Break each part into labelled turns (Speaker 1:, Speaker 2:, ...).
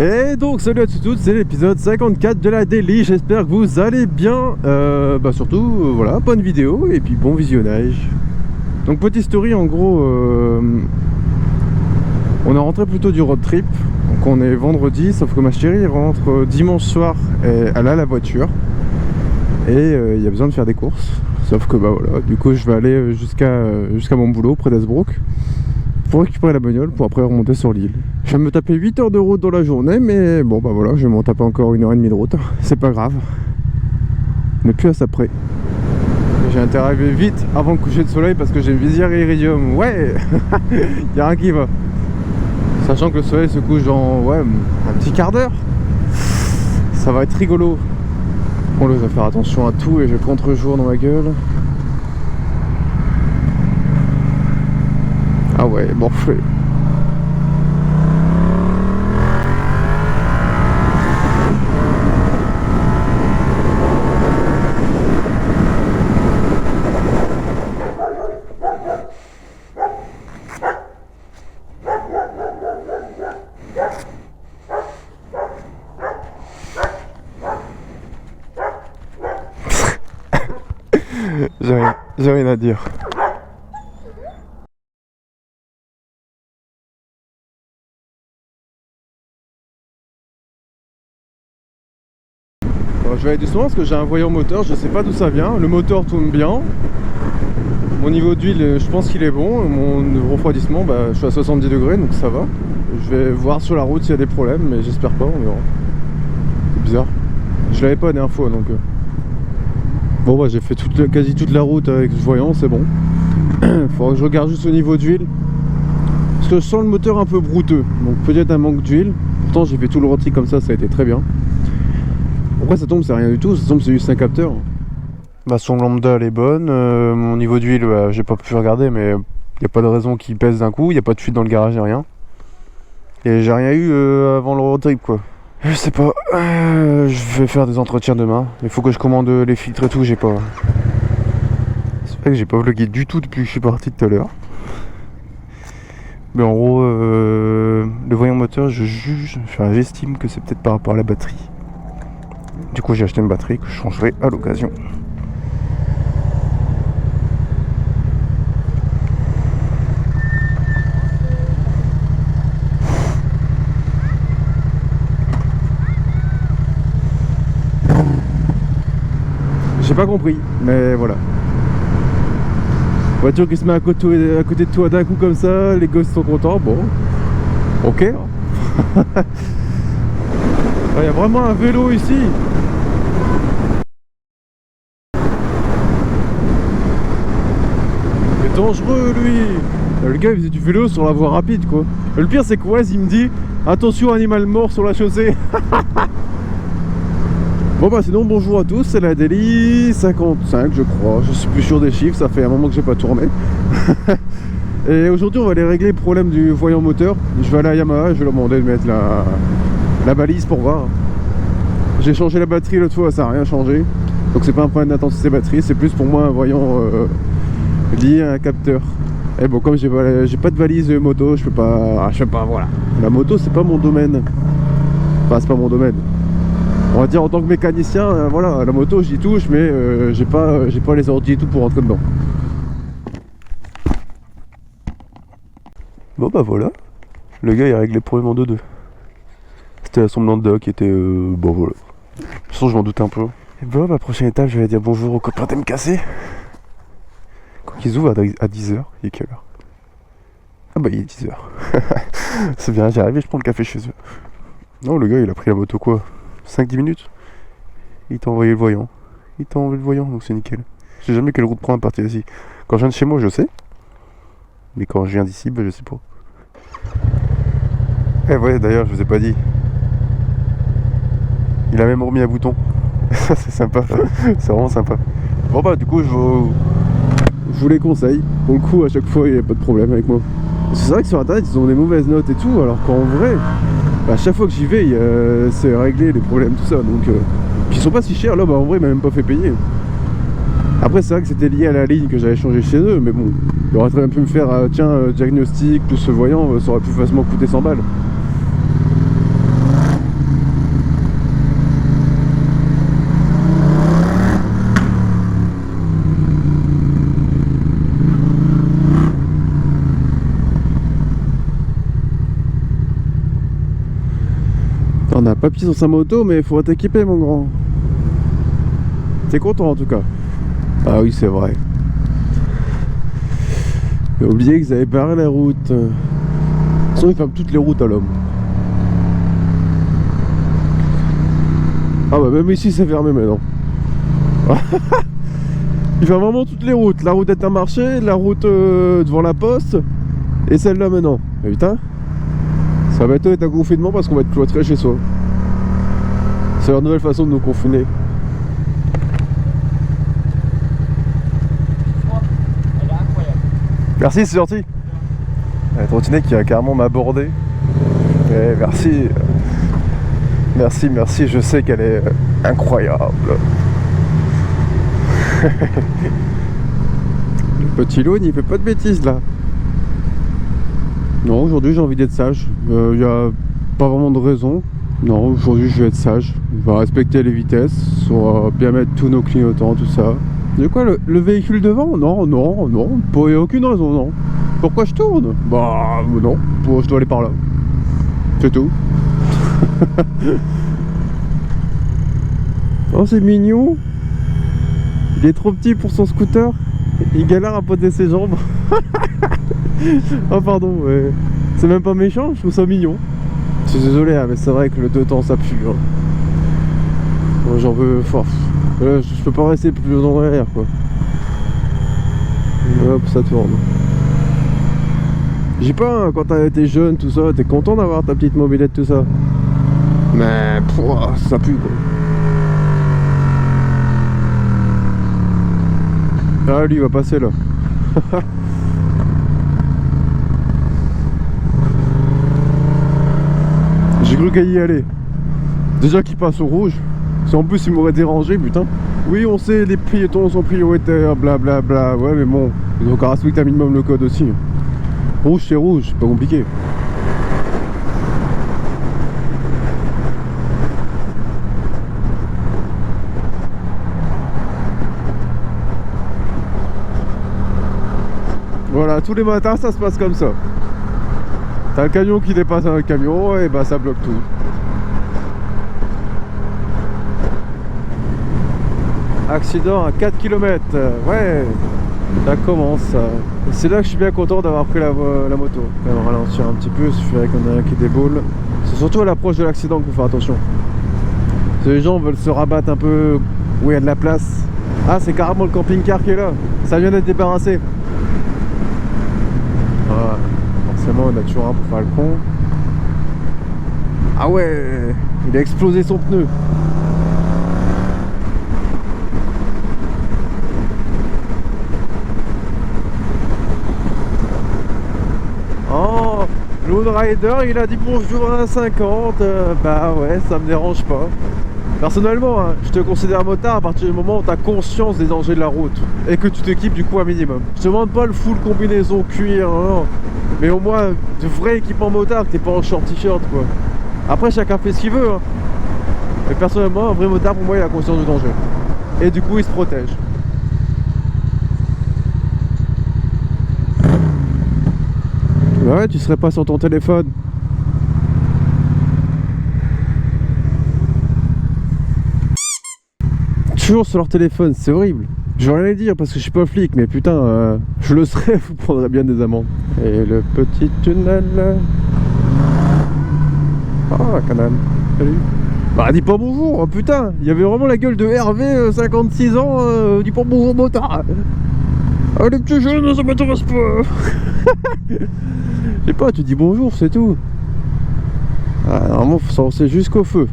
Speaker 1: Et donc salut à tous, c'est l'épisode 54 de la Daily, j'espère que vous allez bien, surtout voilà, bonne vidéo et puis bon visionnage. Donc petite story, en gros, on est rentré plutôt du road trip, donc on est vendredi, sauf que ma chérie rentre dimanche soir et elle a la voiture et il y a besoin de faire des courses, sauf que bah voilà, du coup je vais aller jusqu'à mon boulot près d'Esbrook pour récupérer la bagnole pour après remonter sur l'île. Je vais me taper 8 heures de route dans la journée, mais bon bah voilà, je vais m'en taper encore 1h30 de route, c'est pas grave. On n'est plus à ça près. J'ai intérêt à arriver vite avant le coucher de soleil parce que j'ai une visière iridium. Ouais. Y'a rien qui va. Sachant que le soleil se couche dans un petit quart d'heure. Ça va être rigolo. Bon là je vais faire attention à tout et j'ai le contre-jour dans ma gueule. Ah ouais, morflé. J'ai rien à dire. Je vais aller doucement parce que j'ai un voyant moteur, je sais pas d'où ça vient. Le moteur tourne bien. Mon niveau d'huile, je pense qu'il est bon. Mon refroidissement, je suis à 70 degrés donc ça va. Je vais voir sur la route s'il y a des problèmes, mais j'espère pas, on verra. C'est bizarre. Je l'avais pas la dernière fois donc. Bon bah j'ai fait quasi toute la route avec ce voyant, c'est bon. Faudra que je regarde juste au niveau d'huile. Parce que je sens le moteur un peu brouteux. Donc peut-être un manque d'huile. Pourtant j'ai fait tout le road trip comme ça a été très bien. Pourquoi ça tombe, c'est rien du tout, ça tombe c'est juste un capteur. Son lambda elle est bonne, mon niveau d'huile j'ai pas pu regarder mais il n'y a pas de raison qu'il pèse d'un coup, il n'y a pas de fuite dans le garage, et rien. Et j'ai rien eu avant le road trip quoi. Je sais pas, je vais faire des entretiens demain, il faut que je commande les filtres et tout, j'ai pas... C'est vrai que j'ai pas vlogué du tout depuis que je suis parti tout à l'heure. Mais en gros, le voyant moteur j'estime que c'est peut-être par rapport à la batterie. Du coup j'ai acheté une batterie que je changerai à l'occasion. J'ai pas compris, mais voilà. Voiture qui se met à côté de toi d'un coup comme ça, les gosses sont contents, bon. Ok. Il y a vraiment un vélo ici. C'est dangereux lui. Le gars il faisait du vélo sur la voie rapide quoi. Le pire c'est quoi, il me dit attention animal mort sur la chaussée. Bon sinon bonjour à tous, c'est la Daily 55 je crois, je suis plus sûr des chiffres, ça fait un moment que j'ai pas tourné. Et aujourd'hui on va aller régler le problème du voyant moteur. Je vais aller à Yamaha, je vais leur demander de mettre la balise pour voir. J'ai changé la batterie l'autre fois, ça n'a rien changé. Donc c'est pas un problème d'intensité batterie, c'est plus pour moi un voyant lié à un capteur. Et bon comme j'ai pas de valise moto, je peux pas voilà. La moto c'est pas mon domaine. Enfin c'est pas mon domaine. On va dire en tant que mécanicien, voilà, la moto j'y touche mais j'ai pas les ordi et tout pour rentrer dedans. Bon voilà, le gars il a réglé le problème en 2-2. C'était la sonde lambda qui était bon voilà. De toute façon je m'en doutais un peu. Et bon prochaine étape je vais dire bonjour aux copains d'MKC. Quand ils ouvrent à 10h, il est quelle heure? Ah il est 10h. C'est bien, j'ai arrivé, je prends le café chez eux. Non le gars il a pris la moto quoi, 5-10 minutes. Il t'a envoyé le voyant. Il t'a envoyé le voyant donc c'est nickel. Je sais jamais quelle route prendre à partir d'ici. Quand je viens de chez moi je sais. Mais quand je viens d'ici je sais pas. Eh ouais d'ailleurs je vous ai pas dit. Il a même remis un bouton. Ça c'est sympa. C'est vraiment sympa. Bon du coup je vous les conseille. Pour le coup à chaque fois il n'y a pas de problème avec moi. C'est vrai que sur internet ils ont des mauvaises notes et tout. Alors qu'en vrai à chaque fois que j'y vais c'est réglé les problèmes tout ça. Donc puis ils sont pas si chers là, en vrai il m'a même pas fait payer. Après c'est vrai que c'était lié à la ligne que j'avais changé chez eux. Mais bon il aurait très bien pu me faire diagnostic plus ce voyant, ça aurait pu facilement coûter 100 balles. papier sur sa moto, mais il faut être équipé, mon grand. T'es content en tout cas? Ah oui, c'est vrai. J'ai oublié qu'ils avaient barré la route. Sinon, ils ferment toutes les routes à l'homme. Ah bah même ici c'est fermé maintenant. Il ferme vraiment toutes les routes. La route d'Intermarché, la route devant la poste et celle-là maintenant. Mais putain, ça va bientôt être un confinement parce qu'on va être cloîtré chez soi. C'est leur nouvelle façon de nous confiner.
Speaker 2: Elle est incroyable.
Speaker 1: Merci, c'est gentil. La trottinette qui a carrément m'aborder. Merci. Merci, merci, je sais qu'elle est incroyable. Le petit Lone, il fait pas de bêtises là. Non, aujourd'hui j'ai envie d'être sage. Il n'y a pas vraiment de raison. Non, aujourd'hui je vais être sage. On va respecter les vitesses, on va bien mettre tous nos clignotants, tout ça. De quoi, le véhicule devant? Non, non, non, il n'y a aucune raison, non. Pourquoi je tourne? Bah non, je dois aller par là. C'est tout. Oh, c'est mignon. Il est trop petit pour son scooter. Il galère à poser ses jambes. Oh pardon, c'est même pas méchant, je trouve ça mignon. Je suis désolé, hein, mais c'est vrai que le 2 temps ça pue. Hein. Moi, j'en veux fort. Je peux pas rester plus longtemps derrière quoi. Hop, ça tourne. J'ai pas, hein, quand t'as été jeune, tout ça, t'es content d'avoir ta petite mobilette, tout ça. Mais pouah, ça pue quoi. Ah, lui il va passer là. J'ai cru qu'à y aller. Déjà qu'il passe au rouge. Si en plus il m'aurait dérangé, putain. Oui, on sait, les piétons sont prioritaires, blablabla. Bla bla. Ouais, mais bon, ils ont encore respecté un minimum le code aussi. Rouge, c'est rouge, c'est pas compliqué. Voilà, tous les matins ça se passe comme ça. T'as le camion qui dépasse un camion et bah ça bloque tout. Accident à 4 km, ouais, ça commence. C'est là que je suis bien content d'avoir pris la moto. On va ralentir un petit peu, il suffirait qu'on ait un qui déboule. C'est surtout à l'approche de l'accident qu'il faut faire attention. Parce que les gens veulent se rabattre un peu où il y a de la place. Ah, c'est carrément le camping-car qui est là. Ça vient d'être débarrassé. Voilà. Forcément, on a toujours un pour faire le con. Ah ouais, il a explosé son pneu. Oh, Lone Rider, il a dit bonjour à 50. Bah ouais, ça me dérange pas. Personnellement, hein, je te considère motard à partir du moment où tu as conscience des dangers de la route et que tu t'équipes du coup un minimum. Je te demande pas le full combinaison cuir, non, mais au moins de vrai équipement motard, que t'es pas en short t-shirt quoi. Après chacun fait ce qu'il veut, hein. Mais personnellement, un vrai motard pour moi il a conscience du danger. Et du coup il se protège. Bah ouais, tu serais pas sur ton téléphone. Toujours sur leur téléphone, c'est horrible. Je vais rien dire parce que je suis pas flic, mais putain, je le serais, vous prendrez bien des amendes. Et le petit tunnel. Ah, quand même. Salut. Bah, dis pas bonjour, oh, putain. Il y avait vraiment la gueule de Hervé, 56 ans, dis pas bonjour, motard. Ah, les petits jeunes, ça m'intéresse pas. Je sais pas, tu dis bonjour, c'est tout. Ah, normalement, faut s'avancer jusqu'au feu.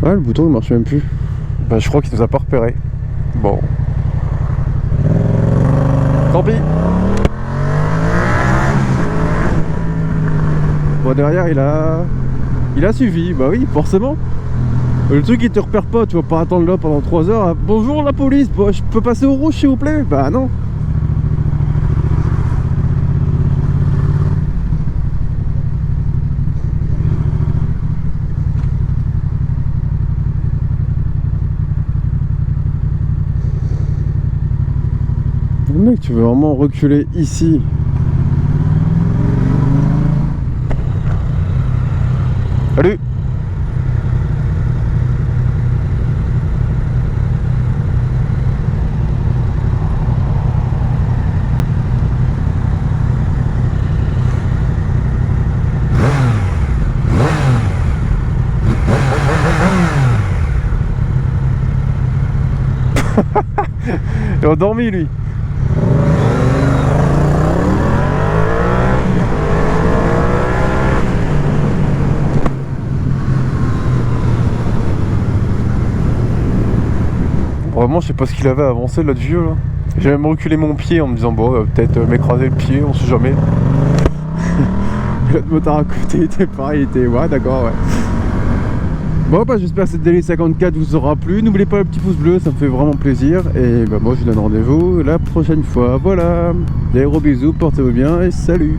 Speaker 1: Ouais, le bouton il marche même plus. Bah, je crois qu'il nous a pas repéré. Bon. Tant pis. Bon, derrière il a suivi, bah oui, forcément. Le truc il te repère pas, tu vas pas attendre là pendant 3 heures. Ah, bonjour la police, bah, je peux passer au rouge s'il vous plaît? Bah non. Mec, tu veux vraiment reculer ici? Salut. Il a dormi lui. Vraiment, je sais pas ce qu'il avait avancé l'autre vieux là. J'ai même reculé mon pied en me disant bon, peut-être m'écraser le pied, on sait jamais. L'autre motard à côté était pareil, il était ouais, d'accord, ouais. Bon bah j'espère que cette Daily 54 vous aura plu. N'oubliez pas le petit pouce bleu, ça me fait vraiment plaisir. Et bah moi je vous donne rendez-vous la prochaine fois. Voilà. Des gros bisous, portez-vous bien et salut.